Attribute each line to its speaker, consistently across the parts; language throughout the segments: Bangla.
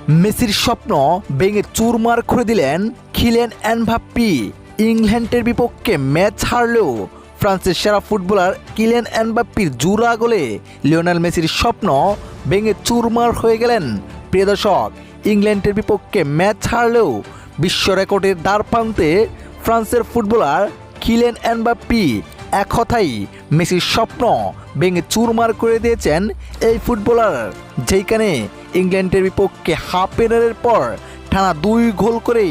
Speaker 1: মেসির স্বপ্ন ভেঙে চুরমার করে দিলেন কিলিয়ান এমবাপ্পে। ইংল্যান্ডের বিপক্ষে ম্যাচ হারলেও ফ্রান্সের সেরা ফুটবলার কিলিয়ান এমবাপ্পের জোড়া গোলে লিওনেল মেসির স্বপ্ন ভেঙে চুরমার হয়ে গেলেন। প্রিয় দর্শক, ইংল্যান্ডের বিপক্ষে ম্যাচ হারলেও বিশ্ব রেকর্ডের দ্বারপ্রান্তে ফ্রান্সের ফুটবলার কিলিয়ান এমবাপ্পে এক কথাই মেসির স্বপ্ন ভেঙে চুরমার করে দিয়েছেন এই ফুটবলার, যেখানে ইংল্যান্ডের বিপক্ষে হাফ এনারের পর টানা 2 গোল করে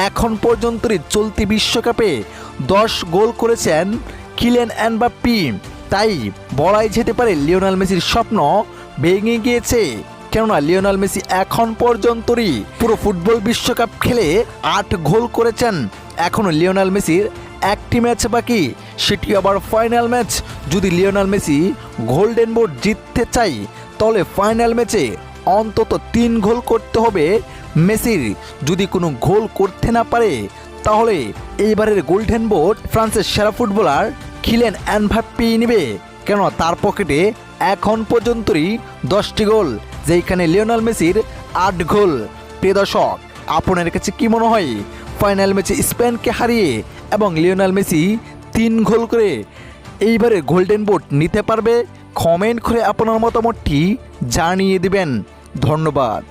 Speaker 1: এখন পর্যন্ত চলতি বিশ্বকাপে 10 গোল করেছেন কিলিয়ান এমবাপ্পে। তাই বলাই যেতে পারে লিওনেল মেসির স্বপ্ন ভেঙে গিয়েছে। কেননা লিওনেল মেসি এখন পর্যন্তই পুরো ফুটবল বিশ্বকাপ খেলে 8 গোল করেছেন। এখনও লিওনেল মেসির একটি ম্যাচ বাকি, সেটি আবার ফাইনাল ম্যাচ। যদি লিওনেল মেসি গোল্ডেন বুট জিততে চাই তাহলে ফাইনাল ম্যাচে অন্তত 3 গোল করতে হবে মেসির। যদি কোনো গোল করতে না পারে তাহলে এইবারের গোল্ডেন বুট ফ্রান্সের সেরা ফুটবলার কিলিয়ান এমবাপ্পে নেবে। কেন তার পকেটে এখন পর্যন্তই 10টি গোল, যেখানে লিওনেল মেসির 8 গোল। প্রিয় দর্শক, আপনার কাছে কি মনে হয় ফাইনাল ম্যাচে স্পেনকে হারিয়ে এবং লিওনেল মেসি 3 গোল করে এইবারে গোল্ডেন বুট নিতে পারবে? কমেন্ট করে আপনার মতামতটি জানিয়ে দিবেন। ধন্যবাদ।